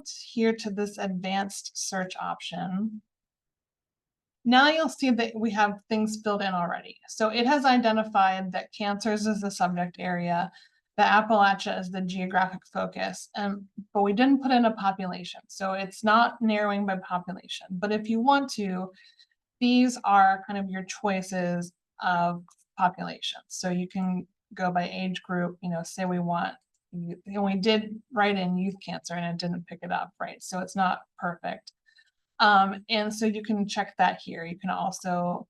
here to this advanced search option, now you'll see that we have things filled in already. So it has identified that cancers is the subject area, the Appalachia is the geographic focus, but we didn't put in a population. So it's not narrowing by population. But if you want to, these are kind of your choices of populations. So you can go by age group, say we want, we did write in youth cancer and it didn't pick it up, right? So it's not perfect. And so you can check that here. You can also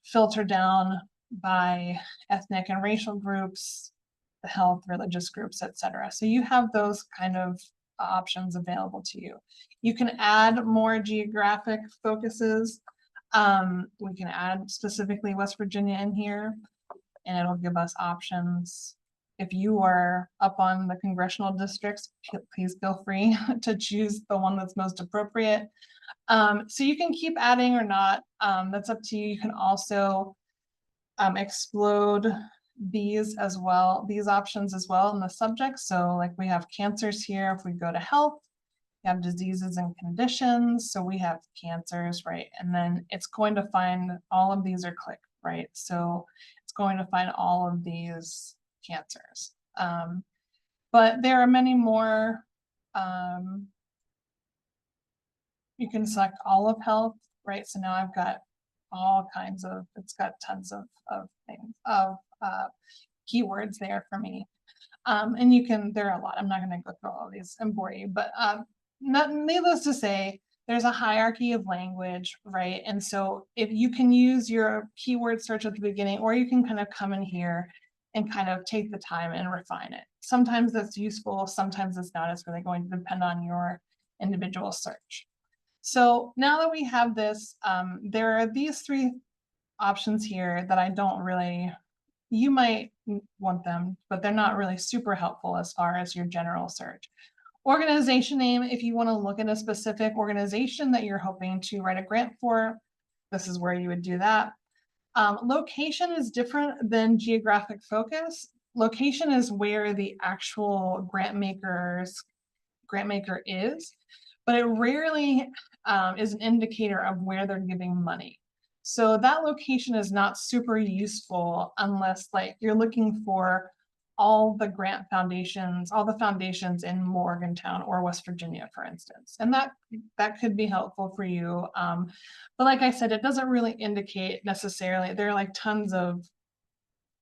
filter down by ethnic and racial groups, the health, religious groups, etc. So you have those kind of options available to you. You can add more geographic focuses. We can add specifically West Virginia in here, and it'll give us options. If you are up on the congressional districts, please feel free to choose the one that's most appropriate. So you can keep adding or not. That's up to you. You can also explode these as well, these options as well in the subject. So like we have cancers here. If we go to health, we have diseases and conditions. So we have cancers, right? And then it's going to find all of these are clicked, right? So it's going to find all of these cancers. But there are many more. You can select all of health, right? So now I've got all kinds of, it's got tons of things, of keywords there for me. And you can, there are a lot, I'm not gonna go through all of these and bore you, but needless to say, there's a hierarchy of language, right? And so if you can use your keyword search at the beginning, or you can kind of come in here and kind of take the time and refine it. Sometimes that's useful, sometimes it's not. It's really going to depend on your individual search. So now that we have this, there are these three options here that I don't really, you might want them, but they're not really super helpful as far as your general search. Organization name, if you want to look at a specific organization that you're hoping to write a grant for, this is where you would do that. Location is different than geographic focus. Location is where the actual grant maker is, but it rarely is an indicator of where they're giving money. So that location is not super useful unless like you're looking for all the grant foundations, all the foundations in Morgantown or West Virginia, for instance. And that could be helpful for you. But like I said, it doesn't really indicate necessarily, there are like tons of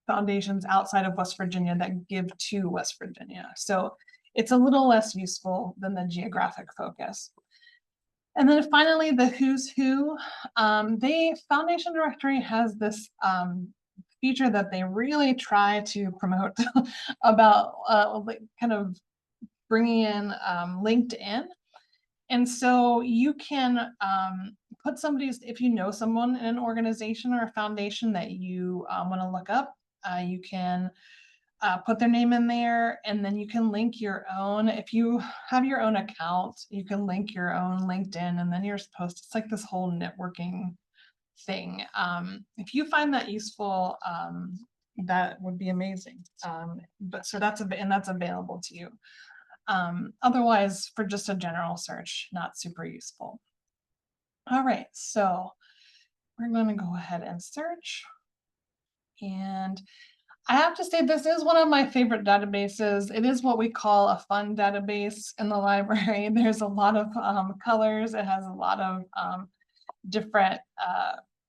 foundations outside of West Virginia that give to West Virginia. So it's a little less useful than the geographic focus. And then finally, the who's who. The Foundation Directory has this feature that they really try to promote about kind of bringing in LinkedIn. And so you can put if you know someone in an organization or a foundation that you want to look up, you can put their name in there, and then you can link your own. If you have your own account, you can link your own LinkedIn, and then you're supposed to, it's like this whole networking thing. If you find that useful, that would be amazing. But so that's available to you. Otherwise, for just a general search, not super useful. All right, so we're going to go ahead and search. And I have to say, this is one of my favorite databases. It is what we call a fun database in the library. There's a lot of colors. It has a lot of different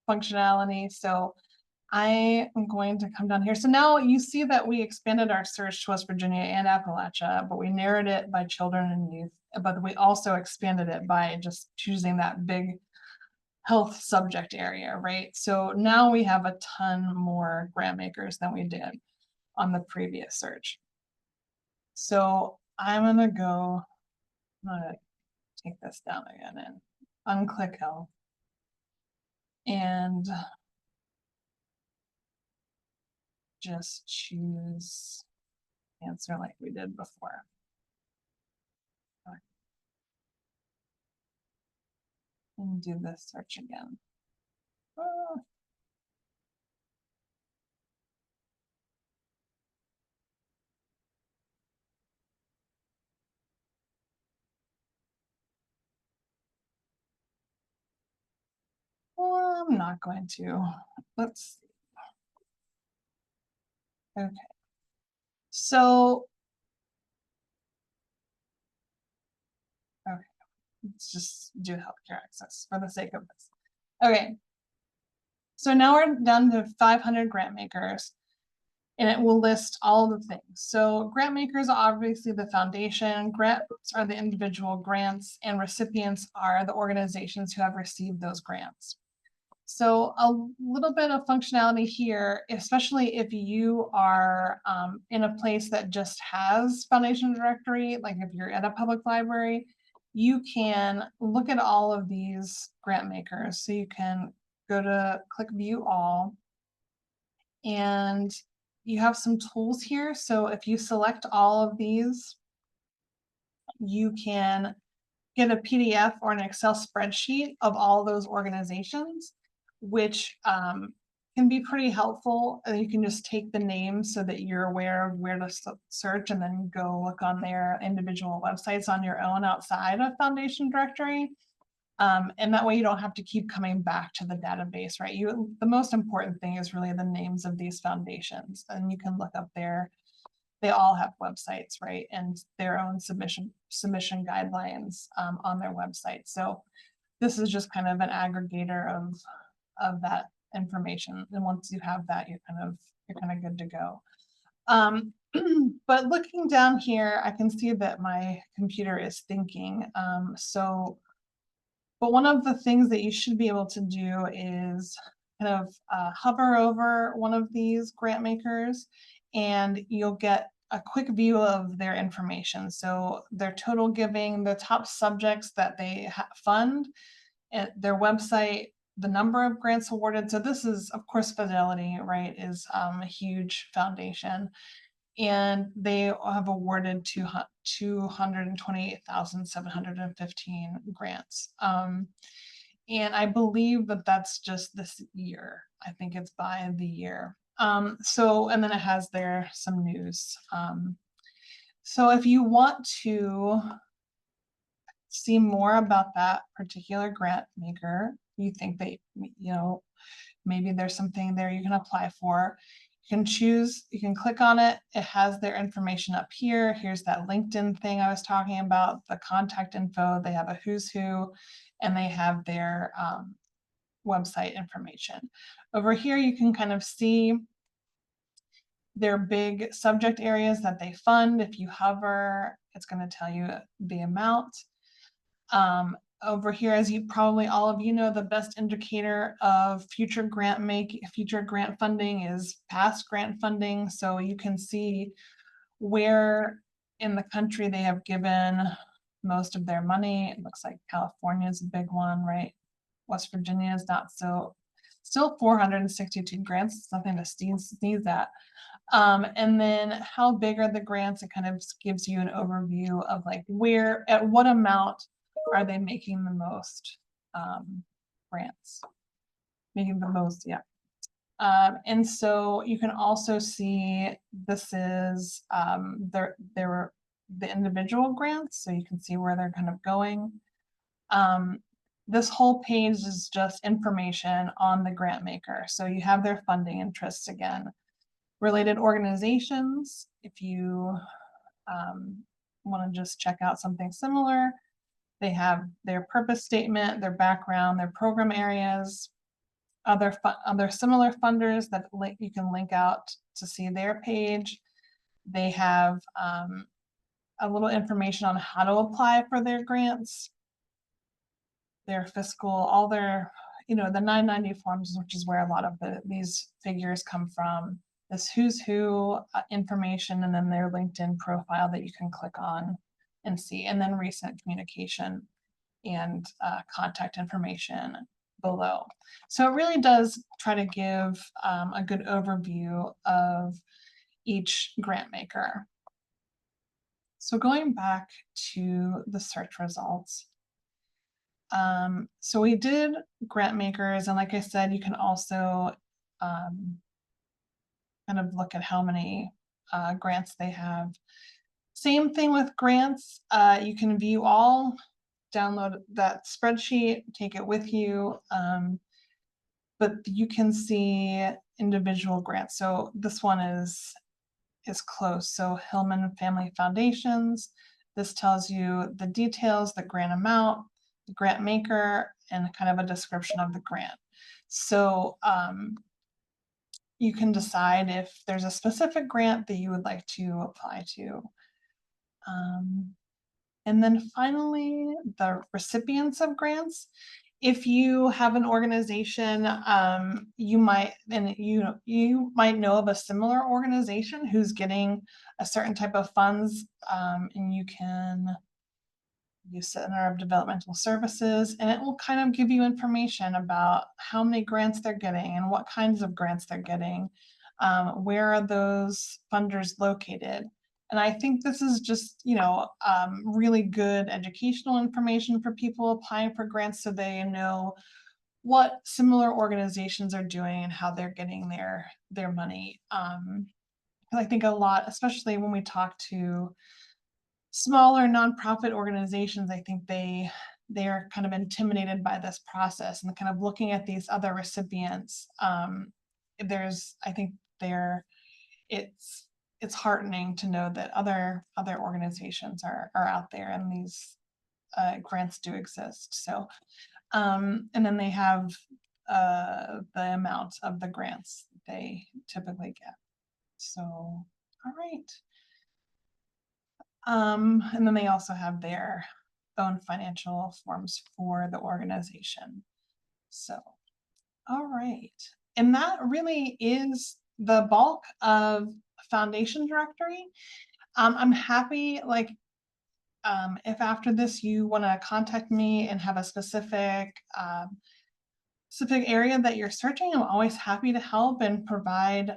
functionality. So I am going to come down here. So now you see that we expanded our search to West Virginia and Appalachia, but we narrowed it by children and youth, but we also expanded it by just choosing that big health subject area, right? So now we have a ton more grant makers than we did on the previous search. So I'm gonna take this down again and unclick health and just choose answer like we did before. And do this search again. I'm not going to. Let's see. Okay. So, okay, let's just do healthcare access for the sake of this. Okay. So now we're down to 500 grant makers, and it will list all of the things. So grant makers are obviously the foundation, grants are the individual grants, and recipients are the organizations who have received those grants. So a little bit of functionality here, especially if you are in a place that just has foundation directory, like if you're at a public library, you can look at all of these grant makers. So you can go to click view all, and you have some tools here. So if you select all of these, you can get a PDF or an Excel spreadsheet of all those organizations, which can be pretty helpful. And you can just take the names so that you're aware of where to search, and then go look on their individual websites on your own outside of Foundation Directory. And that way you don't have to keep coming back to the database, right? The most important thing is really the names of these foundations, and you can look up they all have websites, right? And their own submission guidelines on their website. So this is just kind of an aggregator of that information. And once you have that, you're kind of good to go. But looking down here, I can see that my computer is thinking. But one of the things that you should be able to do is kind of hover over one of these grant makers, and you'll get a quick view of their information. So their total giving, the top subjects that they fund, their website, the number of grants awarded. So this is, of course, Fidelity, right, is a huge foundation. And they have awarded 228,715 grants. And I believe that that's just this year. I think it's by the year. And then it has there some news. So if you want to see more about that particular grant maker, you think that, maybe there's something there you can apply for, you can choose, you can click on it. It has their information up here. Here's that LinkedIn thing I was talking about, the contact info. They have a who's who, and they have their website information. Over here, you can kind of see their big subject areas that they fund. If you hover, it's going to tell you the amount. Over here, as you probably all of you know, the best indicator of future grant funding is past grant funding. So you can see where in the country they have given most of their money. It looks like California is a big one, right? West Virginia is not so, still 462 grants. It's nothing to sneeze at. And then how big are the grants? It kind of gives you an overview of like where, at what amount are they making the most grants? Making the most, yeah. And so you can also see this is the individual grants, so you can see where they're kind of going. This whole page is just information on the grant maker. So you have their funding interests again. Related organizations, if you want to just check out something similar, they have their purpose statement, their background, their program areas, other similar funders that you can link out to see their page. They have a little information on how to apply for their grants, their fiscal, all their, the 990 forms, which is where a lot of these figures come from. This who's who information, and then their LinkedIn profile that you can click on and see, and then recent communication and contact information below. So it really does try to give a good overview of each grant maker. So going back to the search results. So we did grant makers, and like I said, you can also kind of look at how many grants they have. Same thing with grants. You can view all, download that spreadsheet, take it with you. but you can see individual grants. So this one is close. So Hillman Family Foundations. This tells you the details, the grant amount, the grant maker, and kind of a description of the grant. So you can decide if there's a specific grant that you would like to apply to. And then finally, the recipients of grants. If you have an organization, you might know of a similar organization who's getting a certain type of funds, and you can use Center of Developmental Services, and it will kind of give you information about how many grants they're getting and what kinds of grants they're getting, where are those funders located. And I think this is just, really good educational information for people applying for grants, so they know what similar organizations are doing and how they're getting their money. I think a lot, especially when we talk to smaller nonprofit organizations, I think they're kind of intimidated by this process and kind of looking at these other recipients. I think it's heartening to know that other organizations are out there and these grants do exist. So, and then they have the amount of the grants they typically get. So, all right. And then they also have their own financial forms for the organization. So, all right. And that really is the bulk of Foundation Directory. I'm happy, if after this you want to contact me and have a specific area that you're searching, I'm always happy to help and provide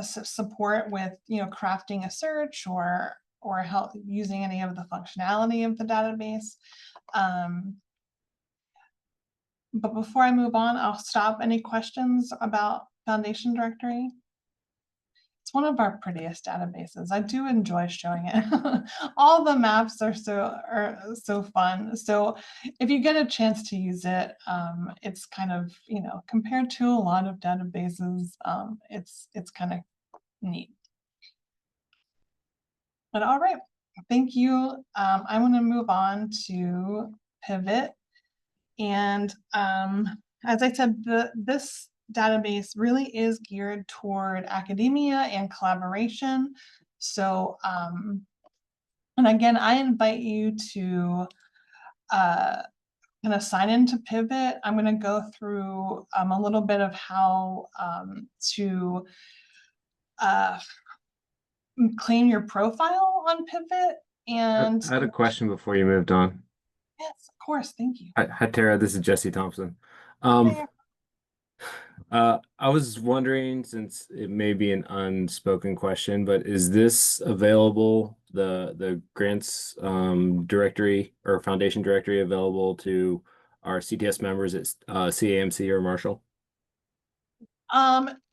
support with crafting a search or help using any of the functionality of the database. But before I move on, I'll stop. Any questions about Foundation Directory? It's one of our prettiest databases. I do enjoy showing it. All the maps are so fun. So if you get a chance to use it, it's kind of, compared to a lot of databases, it's kind of neat. But all right, thank you. I want to move on to Pivot. And as I said, this database really is geared toward academia and collaboration. So, and again, I invite you to kind of sign into Pivot. I'm going to go through a little bit of how to claim your profile on Pivot. And I had a question before you moved on. yes, of course. Thank you. Hi, Tara. This is Jesse Thompson. Um, There. I was wondering, since it may be an unspoken question, but is this available, the grants directory or foundation directory available to our CTS members at CAMC or Marshall?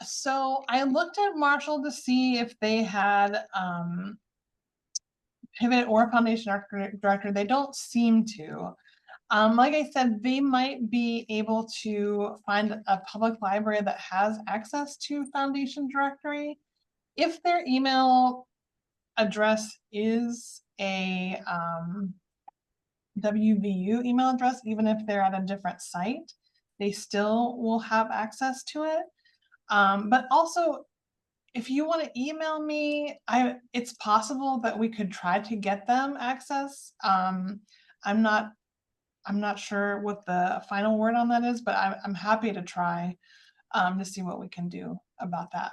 So I looked at Marshall to see if they had Pivot or Foundation Director. They don't seem to. Like I said, they might be able to find a public library that has access to Foundation Directory. If their email address is a WVU email address, even if they're at a different site, they still will have access to it. But also, if you want to email me, it's possible that we could try to get them access. I'm not sure what the final word on that is, but I'm happy to try to see what we can do about that.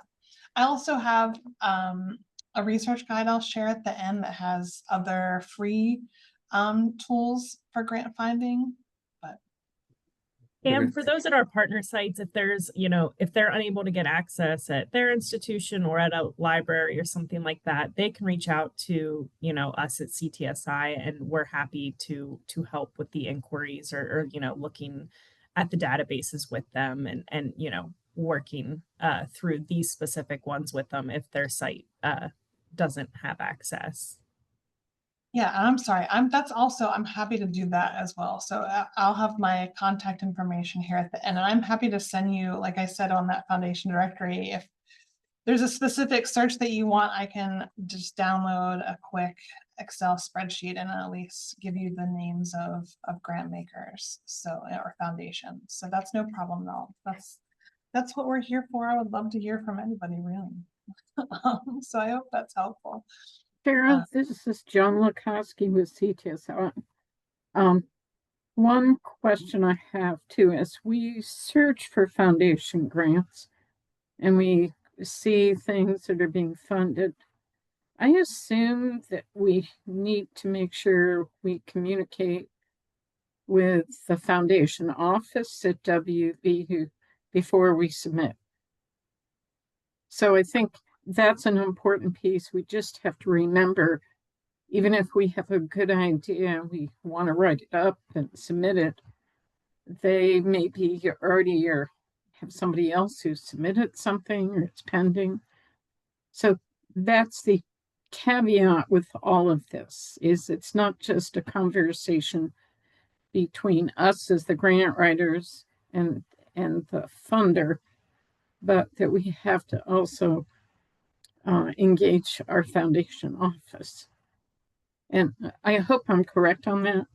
I also have a research guide I'll share at the end that has other free tools for grant finding. But And Okay. for those at our partner sites, if there's, if they're unable to get access at their institution or at a library or something like that, they can reach out to, us at CTSI, and we're happy to help with the inquiries or looking at the databases with them and working through these specific ones with them if their site doesn't have access. Yeah, and I'm sorry, I'm happy to do that as well. So I'll have my contact information here at the end. And I'm happy to send you, like I said, on that foundation directory, if there's a specific search that you want, I can just download a quick Excel spreadsheet and at least give you the names of grant makers, so, or foundations. So that's no problem at all. That's what we're here for. I would love to hear from anybody, really. So I hope that's helpful. Sarah, this is John Lukowski with CTSI. One question I have too is we search for foundation grants and we see things that are being funded. I assume that we need to make sure we communicate with the foundation office at WVU before we submit. So I think that's an important piece. We just have to remember, even if we have a good idea, we want to write it up and submit it, they maybe already or have somebody else who submitted something or it's pending. So that's the caveat with all of this, is it's not just a conversation between us as the grant writers and the funder, but that we have to also engage our foundation office. And I hope I'm correct on that.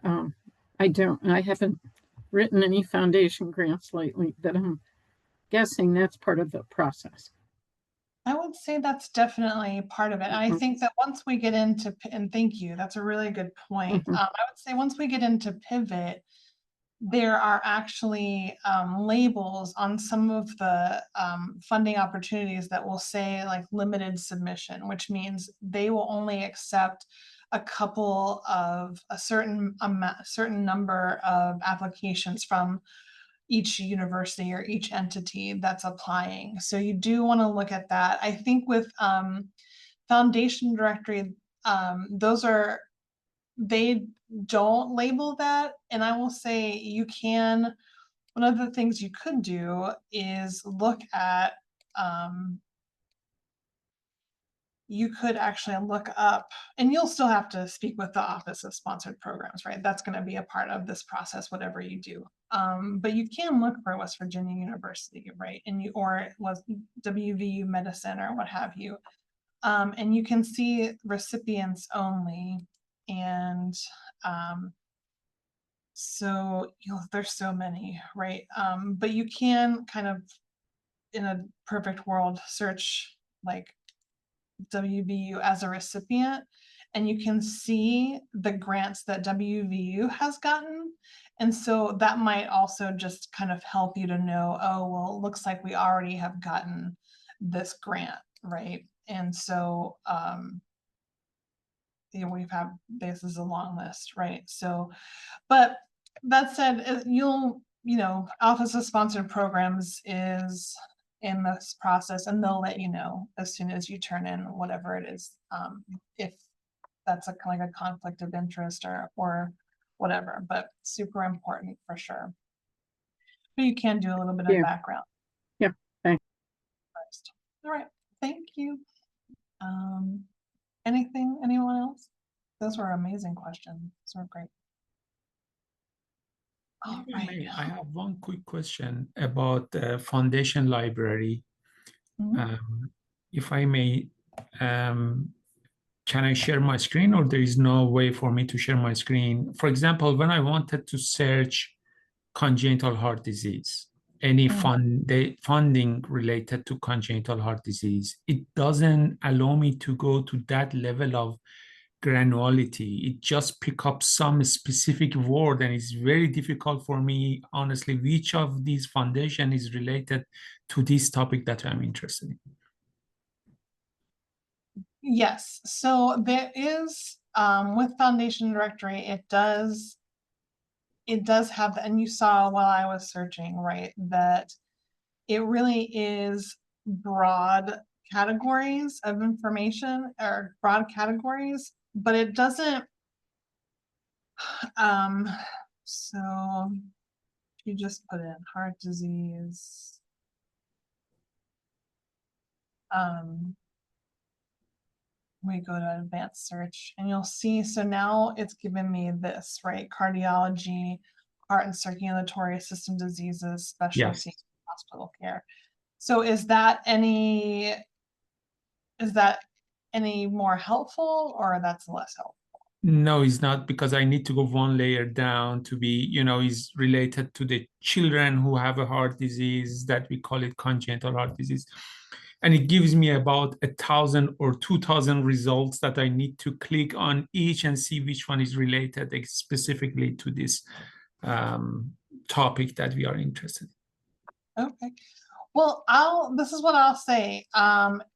I haven't written any foundation grants lately, but I'm guessing that's part of the process. I would say that's definitely part of it. I think that once we get into, and thank you, that's a really good point. I would say once we get into Pivot, there are actually labels on some of the funding opportunities that will say like limited submission, which means they will only accept a couple of a certain number of applications from each university or each entity that's applying. So you do want to look at that. I think with foundation directory, they don't label that. And I will say one of the things you could do is look at, you could actually look up, and you'll still have to speak with the Office of Sponsored Programs, right? That's going to be a part of this process, whatever you do. But you can look for West Virginia University, right? Or it was WVU Medicine or what have you. And you can see recipients only. And so there's so many, right? But you can kind of, in a perfect world, search like WVU as a recipient, and you can see the grants that WVU has gotten. And so that might also just kind of help you to know, oh, well, it looks like we already have gotten this grant, right? And so this is a long list, right? So, but that said, Office of Sponsored Programs is in this process, and they'll let you know as soon as you turn in whatever it is, if that's like a conflict of interest or whatever, but super important for sure. But you can do a little bit of background. Yeah, thanks. First. All right, thank you. Anyone else? Those were amazing questions. Those were great. All right. I have one quick question about the foundation library. If I may, can I share my screen, or there is no way for me to share my screen? For example, when I wanted to search congenital heart disease, any funding related to congenital heart disease, it doesn't allow me to go to that level of granularity. It just pick up some specific word, and it's very difficult for me, honestly, which of these foundation is related to this topic that I'm interested in. Yes, so there is with Foundation Directory, it does have, and you saw while I was searching, right, that it really is broad categories of information, or broad categories, but it doesn't, so you just put in heart disease, we go to advanced search and you'll see, so now it's given me this, right? Cardiology, heart and circulatory system diseases, specialty, hospital care. So is that any more helpful, or that's less helpful? No, it's not, because I need to go one layer down to be, is related to the children who have a heart disease that we call it congenital heart disease. And it gives me about 1,000 or 2,000 results that I need to click on each and see which one is related specifically to this topic that we are interested in. Okay. Well, this is what I'll say.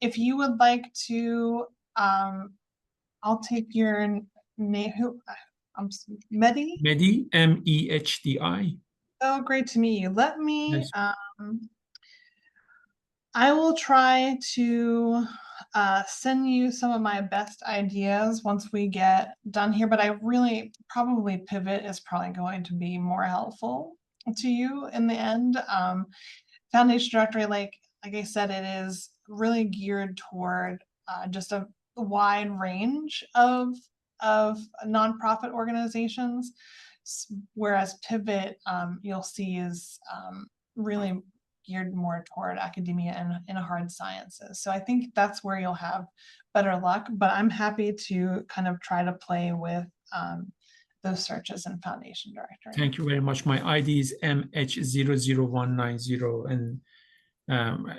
If you would like to, I'll take your name. Mehdi? Mehdi, Mehdi. Oh, great to meet you. Let me, Nice. I will try to send you some of my best ideas once we get done here, but I really probably Pivot is probably going to be more helpful to you in the end. Foundation directory, like I said, it is really geared toward just a wide range of nonprofit organizations, whereas Pivot, you'll see, is really geared more toward academia and hard sciences. So I think that's where you'll have better luck, but I'm happy to kind of try to play with those searches in Foundation Directory. Thank you very much. My ID is MH00190, and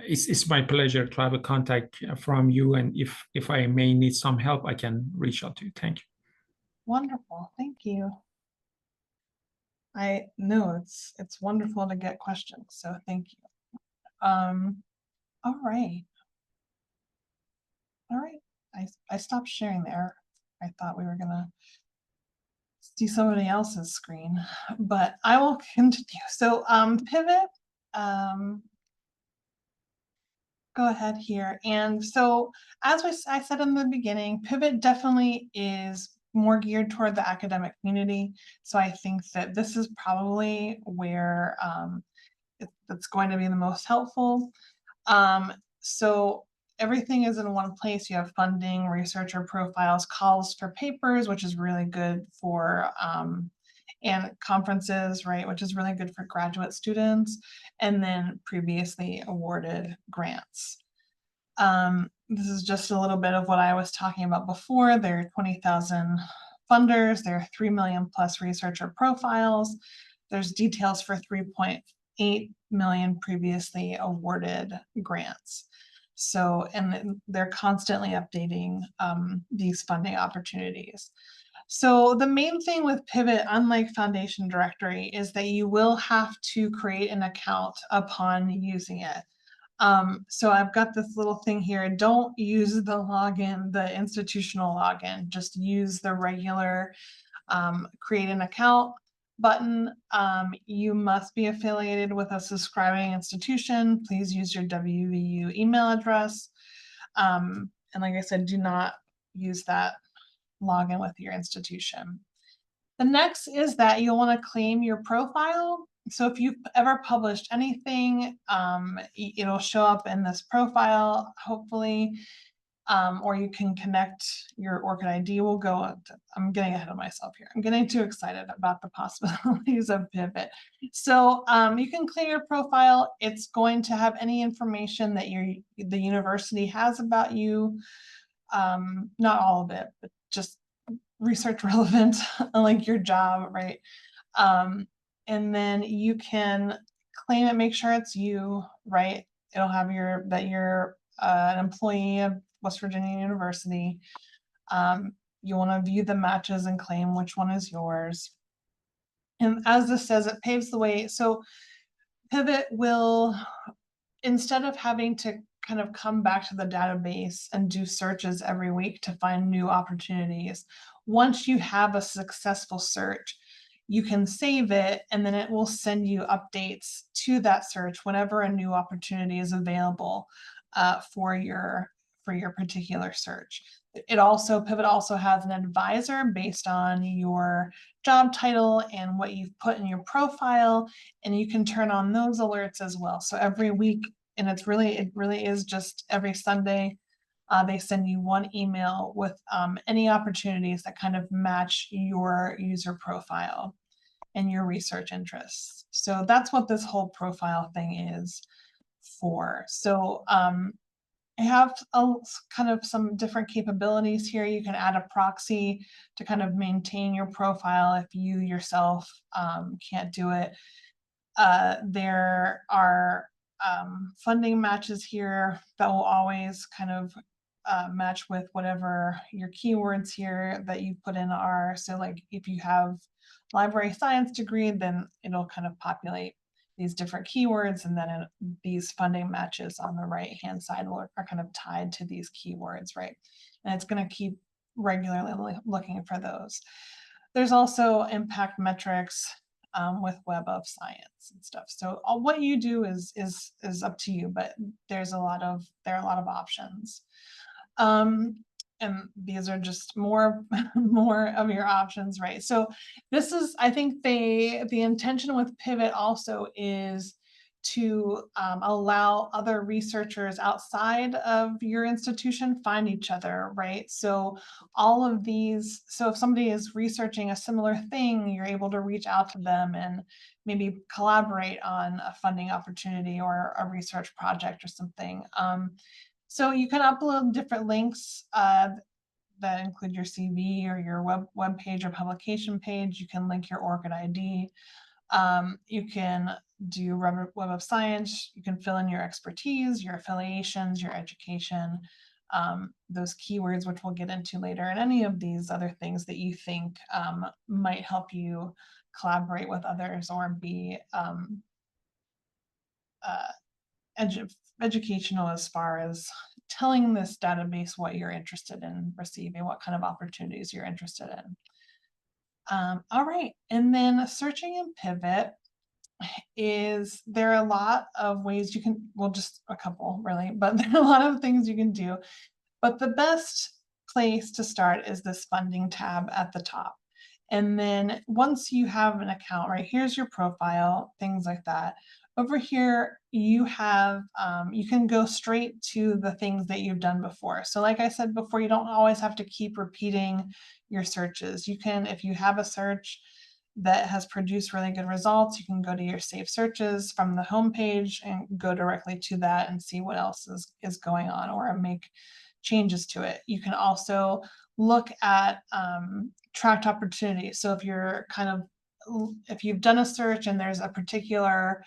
it's my pleasure to have a contact from you. And if I may need some help, I can reach out to you. Thank you. Wonderful, thank you. I know it's wonderful to get questions, so thank you. All right. I stopped sharing there. I thought we were gonna see somebody else's screen, but I will continue. So Pivot, go ahead here. And so as I said in the beginning, Pivot definitely is more geared toward the academic community. So I think that this is probably where it's going to be the most helpful. So everything is in one place. You have funding, researcher profiles, calls for papers, which is really good for, and conferences, right, which is really good for graduate students, and then previously awarded grants. This is just a little bit of what I was talking about before. There are 20,000 funders. There are 3 million plus researcher profiles. There's details for 3.8 million previously awarded grants. So, and they're constantly updating these funding opportunities. So the main thing with Pivot, unlike Foundation Directory, is that you will have to create an account upon using it. So I've got this little thing here. Don't use the login, the institutional login, just use the regular create an account button. You must be affiliated with a subscribing institution. Please use your WVU email address. And like I said, do not use that login with your institution. The next is that you'll want to claim your profile. So if you've ever published anything, it'll show up in this profile, hopefully, or you can connect your ORCID ID. We'll go, I'm getting ahead of myself here. I'm getting too excited about the possibilities of Pivot. So you can clear your profile. It's going to have any information that the university has about you. Not all of it, but just research relevant, like your job, right? And then you can claim it, make sure it's you, right? It'll have that you're an employee of West Virginia University. You want to view the matches and claim which one is yours. And as this says, it paves the way. So Pivot will, instead of having to kind of come back to the database and do searches every week to find new opportunities, once you have a successful search, you can save it, and then it will send you updates to that search whenever a new opportunity is available for your particular search. Pivot also has an advisor based on your job title and what you've put in your profile, and you can turn on those alerts as well. So every week, and it really is just every Sunday, They send you one email with any opportunities that kind of match your user profile and your research interests. So that's what this whole profile thing is for. So I have kind of some different capabilities here. You can add a proxy to kind of maintain your profile if you yourself can't do it. There are funding matches here that will always kind of match with whatever your keywords here that you put in are. So like if you have library science degree, then it'll kind of populate these different keywords, and then these funding matches on the right hand side are kind of tied to these keywords, right? And it's going to keep regularly looking for those. There's also impact metrics with Web of Science and stuff. So what you do is up to you, but there are a lot of options. And these are just more of your options, right? So this is, I think the intention with Pivot also is to allow other researchers outside of your institution find each other, right? So all of these, so if somebody is researching a similar thing, you're able to reach out to them and maybe collaborate on a funding opportunity or a research project or something. So you can upload different links that include your CV or your web page or publication page. You can link your ORCID ID. You can do Web of Science. You can fill in your expertise, your affiliations, your education, those keywords, which we'll get into later, and any of these other things that you think might help you collaborate with others or be educational as far as telling this database what you're interested in receiving, what kind of opportunities you're interested in. All right, and then searching in Pivot there are a lot of ways you can, well, just a couple really, but there are a lot of things you can do. But the best place to start is this funding tab at the top. And then once you have an account, right, here's your profile, things like that. Over here, you have, you can go straight to the things that you've done before. So like I said before, you don't always have to keep repeating your searches. You can, if you have a search that has produced really good results, you can go to your saved searches from the home page and go directly to that and see what else is going on or make changes to it. You can also look at tracked opportunities. So if you're if you've done a search and there's a particular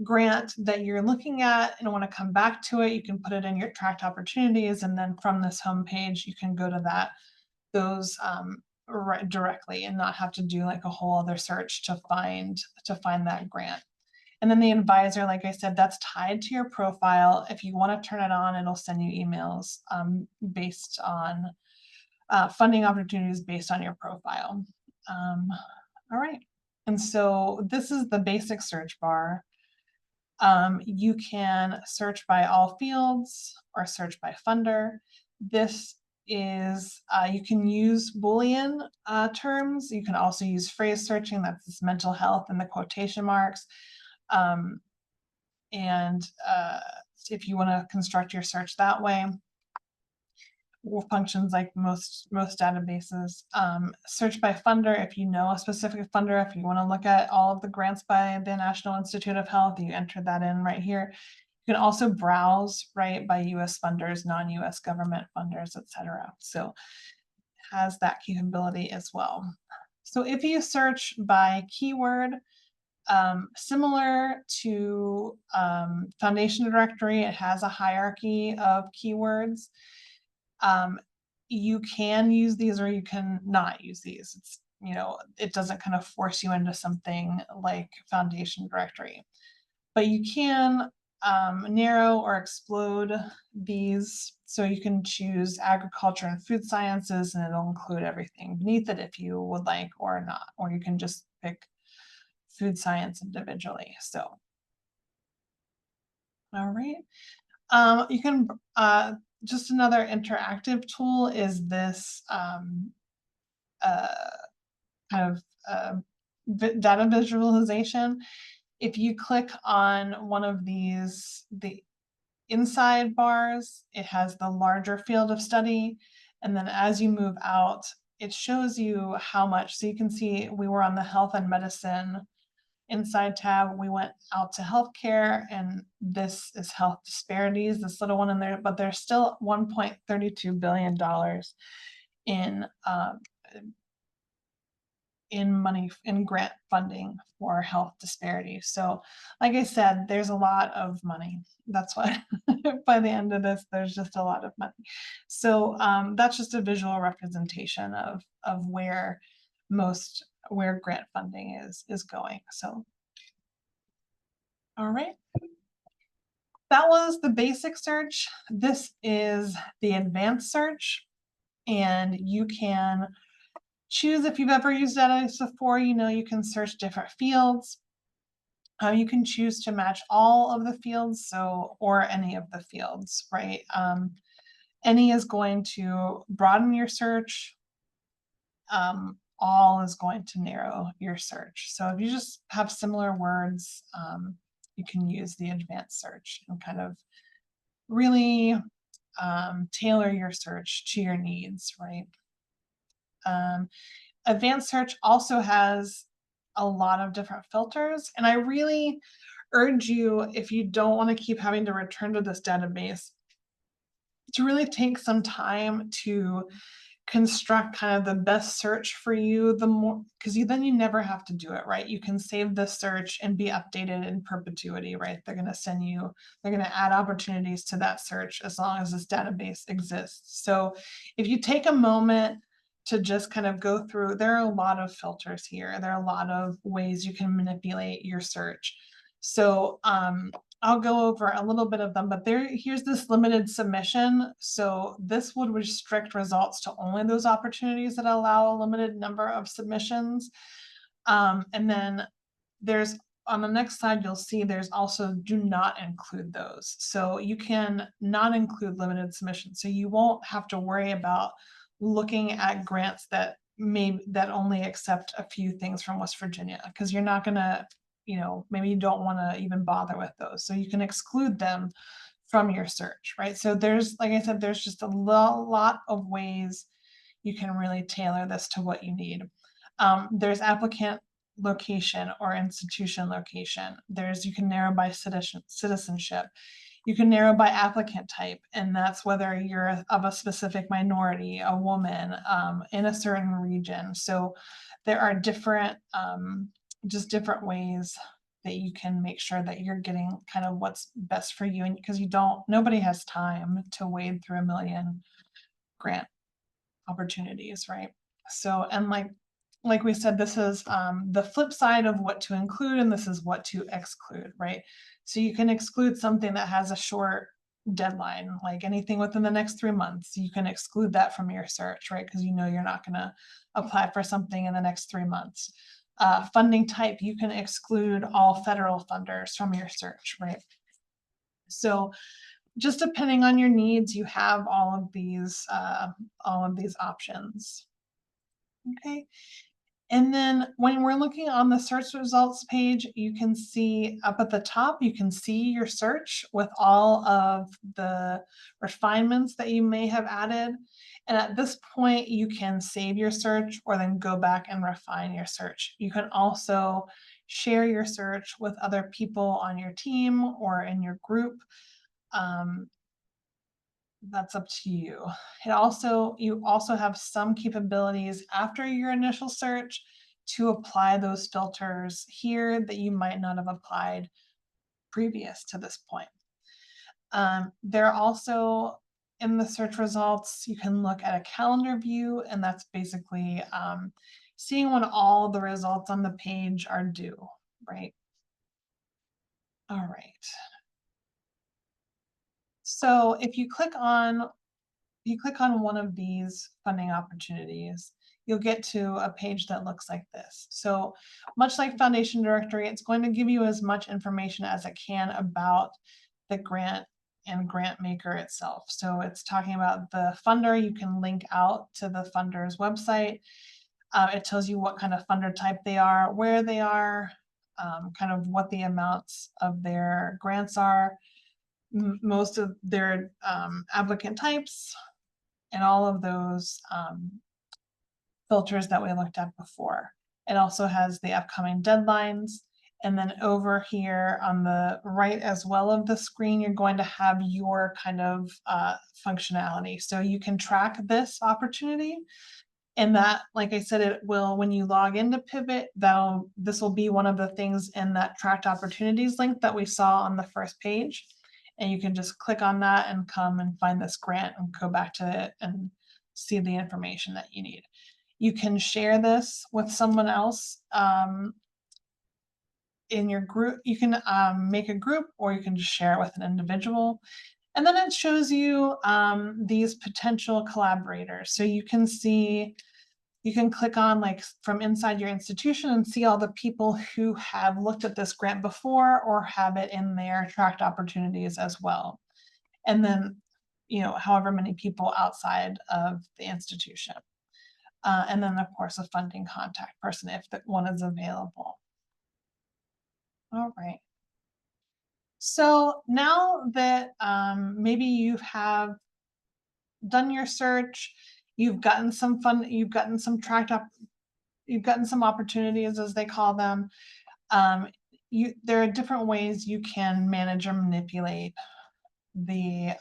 grant that you're looking at and want to come back to it, you can put it in your tracked opportunities, and then from this home page you can go to those right directly and not have to do like a whole other search to find that grant. And then the advisor, like I said, that's tied to your profile. If you want to turn it on, it'll send you emails based on funding opportunities based on your profile. All right, and so this is the basic search bar. You can search by all fields or search by funder. This is, you can use Boolean terms. You can also use phrase searching, that's this mental health and the quotation marks. And if you want to construct your search that way, functions like most databases. Search by funder, if you know a specific funder, if you want to look at all of the grants by the National Institute of Health, you enter that in right here. You can also browse, right, by US funders, non-US government funders, etc. So it has that capability as well. So if you search by keyword, similar to Foundation Directory, it has a hierarchy of keywords. You can use these or you can not use these. It's, you know, it doesn't kind of force you into something like Foundation Directory, but you can narrow or explode these. So you can choose agriculture and food sciences and it'll include everything beneath it if you would like or not, or you can just pick food science individually. So, all right. You can, just another interactive tool is this kind of data visualization. If you click on one of these, inside bars, it has the larger field of study. And then as you move out, it shows you how much. So you can see we were on the health and medicine inside tab. We went out to healthcare, and this is health disparities, this little one in there, but there's still $1.32 billion in money, in grant funding for health disparities. So like I said, there's a lot of money. That's why by the end of this, there's just a lot of money. So that's just a visual representation of where grant funding is going. So, all right. That was the basic search. This is the advanced search, and you can choose, if you've ever used database before, you know you can search different fields. You can choose to match all of the fields, or any of the fields, right? Any is going to broaden your search. All is going to narrow your search. So if you just have similar words, you can use the advanced search and kind of really tailor your search to your needs, right? Advanced search also has a lot of different filters, and I really urge you, if you don't want to keep having to return to this database, to really take some time to construct kind of the best search for you, the more, because then you never have to do it, right? You can save this search and be updated in perpetuity, right? They're going to add opportunities to that search as long as this database exists. So if you take a moment to just kind of go through, there are a lot of filters here. There are a lot of ways you can manipulate your search. So I'll go over a little bit of them, but here's this limited submission. So this would restrict results to only those opportunities that allow a limited number of submissions. And then there's, on the next slide, you'll see there's also do not include those. So you can not include limited submissions. So you won't have to worry about looking at grants that only accept a few things from West Virginia, because you're not gonna, maybe you don't want to even bother with those. So you can exclude them from your search, right? So there's, like I said, there's just a lot of ways you can really tailor this to what you need. There's applicant location or institution location. You can narrow by citizenship. You can narrow by applicant type, and that's whether you're of a specific minority, a woman, in a certain region. So there are different, just different ways that you can make sure that you're getting kind of what's best for you, and because nobody has time to wade through a million grant opportunities, right? So, and like we said, this is the flip side of what to include, and this is what to exclude, right? So you can exclude something that has a short deadline, like anything within the next 3 months. You can exclude that from your search, right? Because you're not going to apply for something in the next 3 months. Funding type, you can exclude all federal funders from your search, right? So just depending on your needs, you have all of these options. Okay. And then when we're looking on the search results page, you can see up at the top, you can see your search with all of the refinements that you may have added. And at this point, you can save your search or then go back and refine your search. You can also share your search with other people on your team or in your group. That's up to you. You also have some capabilities after your initial search to apply those filters here that you might not have applied previous to this point. There are also, in the search results, you can look at a calendar view, and that's basically seeing when all the results on the page are due, right? All right. So if you click on one of these funding opportunities, you'll get to a page that looks like this. So much like Foundation Directory, it's going to give you as much information as it can about the grant and grant maker itself. So it's talking about the funder. You can link out to the funder's website. It tells you what kind of funder type they are, where they are, kind of what the amounts of their grants are. most of their applicant types and all of those filters that we looked at before. It also has the upcoming deadlines. And then over here on the right as well of the screen, you're going to have your kind of functionality. So you can track this opportunity. And that, like I said, it will, when you log into Pivot, this will be one of the things in that tracked opportunities link that we saw on the first page. And you can just click on that and come and find this grant and go back to it and see the information that you need. You can share this with someone else in your group. You can make a group, or you can just share it with an individual. And then it shows you these potential collaborators. So you can see, you can click on like from inside your institution and see all the people who have looked at this grant before or have it in their tracked opportunities as well. And then, you know, however many people outside of the institution. And then of course, a funding contact person if that one is available. All right. So now that maybe you have done your search, you've gotten some fun, you've gotten some tracked up, you've gotten some opportunities as they call them. There are different ways you can manage or manipulate the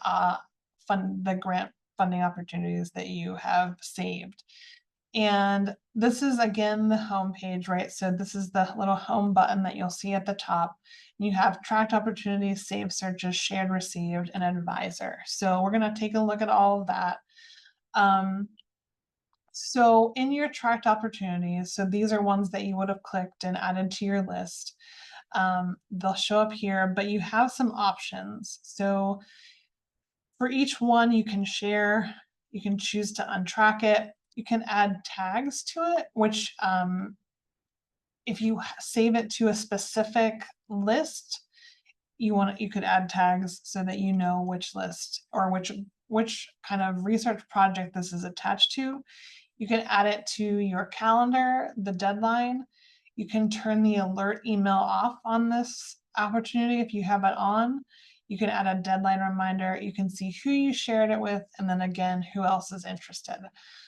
grant funding opportunities that you have saved. And this is again the home page, right? So this is the little home button that you'll see at the top. You have tracked opportunities, saved searches, shared, received, and advisor. So we're going to take a look at all of that. So in your tracked opportunities, so these are ones that you would have clicked and added to your list. They'll show up here, but you have some options. So for each one you can share, you can choose to untrack it. You can add tags to it, which if you save it to a specific list, you could add tags so that you know which list or which kind of research project this is attached to. You can add it to your calendar, the deadline. You can turn the alert email off on this opportunity if you have it on. You can add a deadline reminder. You can see who you shared it with, and then again, who else is interested.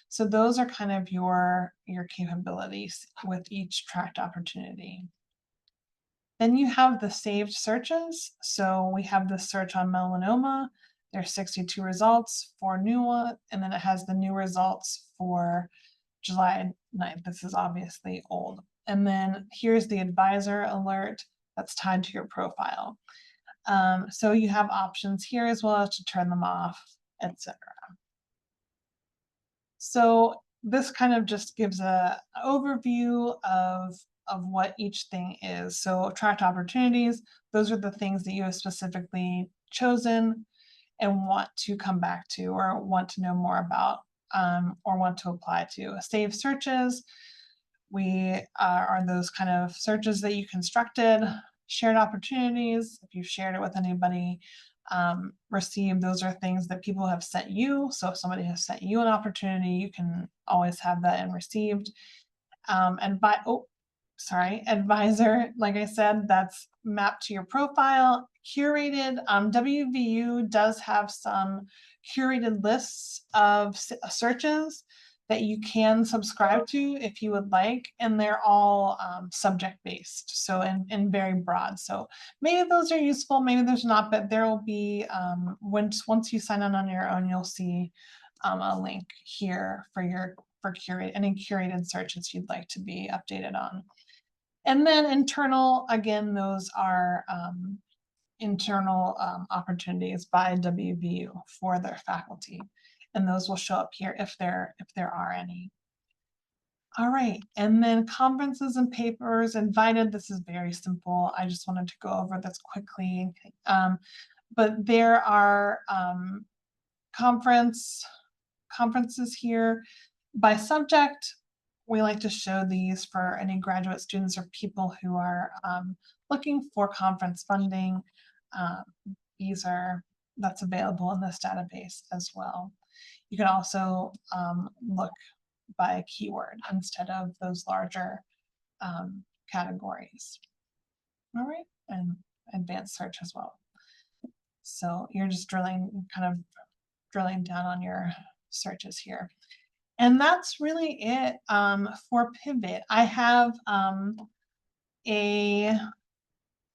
So those are kind of your capabilities with each tracked opportunity. Then you have the saved searches. So we have the search on melanoma. There's 62 results for new one, and then it has the new results for July 9th. This is obviously old. And then here's the advisor alert that's tied to your profile. So you have options here as well as to turn them off, etc. So this kind of just gives an overview of what each thing is. So tracked opportunities, those are the things that you have specifically chosen and want to come back to or want to know more about or want to apply to. Saved searches, are those kind of searches that you constructed. Shared opportunities, if you've shared it with anybody. Received, those are things that people have sent you. So if somebody has sent you an opportunity, you can always have that in received. Advisor, like I said, that's mapped to your profile. Curated, WVU does have some curated lists of searches that you can subscribe to if you would like, and they're all subject-based, so and very broad. So maybe those are useful, maybe there's not, but there will be, once you sign on your own, you'll see a link here for any curated searches you'd like to be updated on. And then internal, again, those are internal opportunities by WVU for their faculty. And those will show up here if there are any. All right, and then conferences and papers invited. This is very simple. I just wanted to go over this quickly. But there are conferences here by subject. We like to show these for any graduate students or people who are looking for conference funding. That's available in this database as well. You can also look by a keyword instead of those larger categories. All right, and advanced search as well. So you're just kind of drilling down on your searches here. And that's really it for Pivot. I have a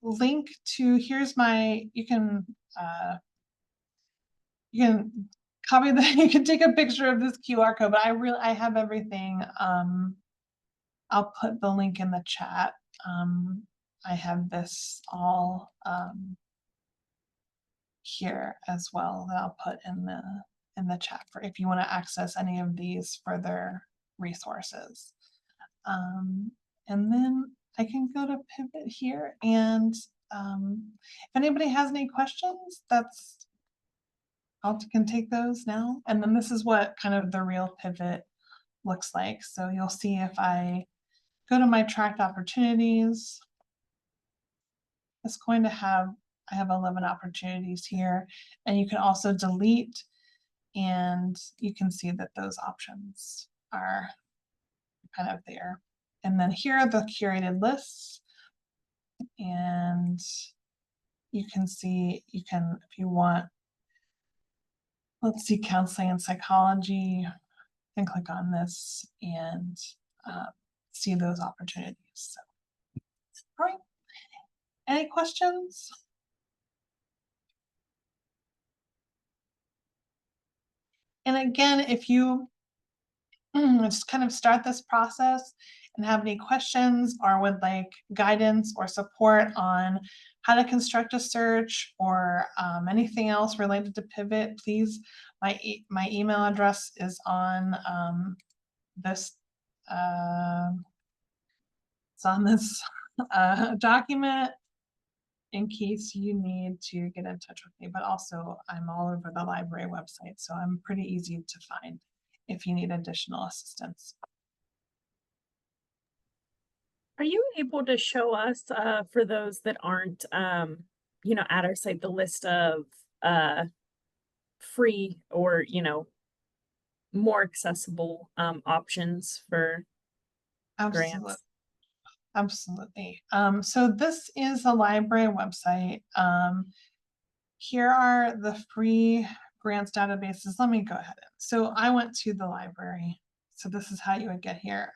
link to, here's my, you can copy that, you can take a picture of this QR code, but I have everything. I'll put the link in the chat. I have this all here as well that I'll put in the chat for if you want to access any of these further resources. And then I can go to Pivot here, and if anybody has any questions, I can take those now. And then this is what kind of the real Pivot looks like. So you'll see if I go to my tracked opportunities, it's going to have, I have 11 opportunities here, and you can also delete, and you can see that those options are kind of there. And then here are the curated lists, and you can see, you can, if you want, let's see, counseling and psychology, and click on this and see those opportunities. So, all right. Any questions? And again, if you just kind of start this process and have any questions or would like guidance or support on how to construct a search or anything else related to Pivot, please, my email address is on this it's on this document in case you need to get in touch with me, but also I'm all over the library website, so I'm pretty easy to find if you need additional assistance. Are you able to show us, for those that aren't, you know, at our site, the list of free or, you know, more accessible options for Absolutely. grants? Absolutely. So this is a library website. Here are the free grants databases. Let me go ahead. So I went to the library. So this is how you would get here.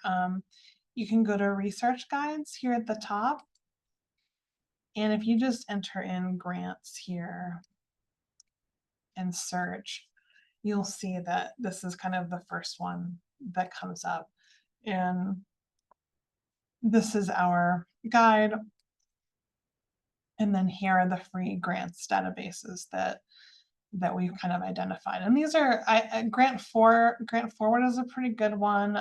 You can go to research guides here at the top. And if you just enter in grants here and search, you'll see that this is kind of the first one that comes up. And this is our guide. And then here are the free grants databases that we've kind of identified. And these are, Grant Forward is a pretty good one.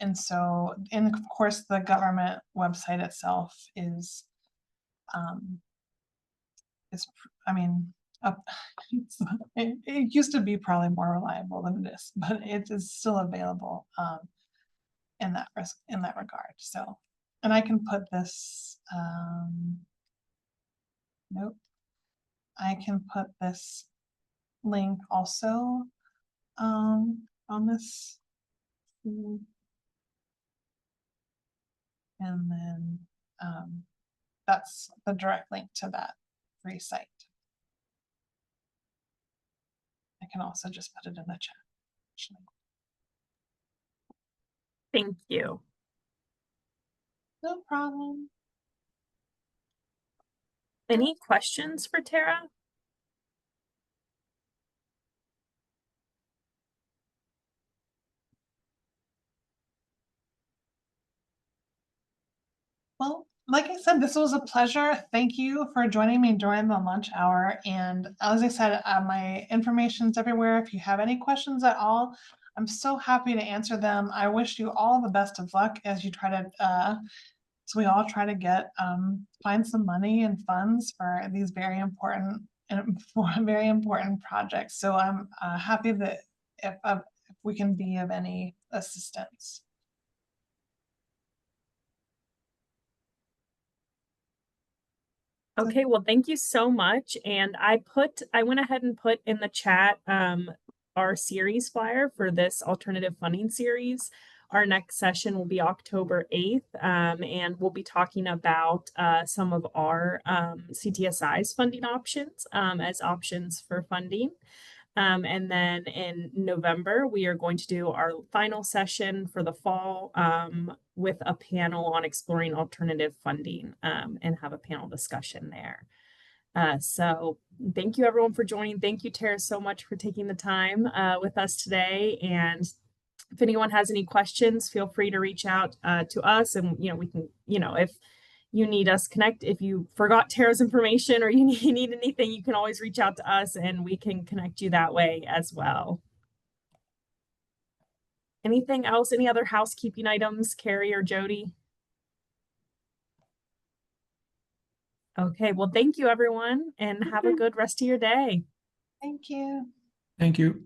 And so, and of course, the government website itself is, I mean, it used to be probably more reliable than it is, but it is still available in that regard. So, and I can put this, nope, I can put this link also on this, and then that's the direct link to that free site. I can also just put it in the chat, actually. Thank you. No problem. Any questions for Tara? Well, like I said, this was a pleasure. Thank you for joining me during the lunch hour. And as I said, my information's everywhere. If you have any questions at all, I'm so happy to answer them. I wish you all the best of luck as you try to, so we all try to get, find some money and funds for these very important projects. So I'm happy that if we can be of any assistance. Okay, well, thank you so much. And I went ahead and put in the chat our series flyer for this alternative funding series. Our next session will be October 8th, and we'll be talking about some of our CTSI's funding options as options for funding. And then in November, we are going to do our final session for the fall with a panel on exploring alternative funding and have a panel discussion there. So thank you everyone for joining. Thank you, Tara, so much for taking the time with us today. And if anyone has any questions, feel free to reach out to us, and we can, if you need us connect, if you forgot Tara's information or you need anything, you can always reach out to us and we can connect you that way as well. Anything else? Any other housekeeping items, Carrie or Jody? Okay, well, thank you everyone, and have a good rest of your day. Thank you. Thank you.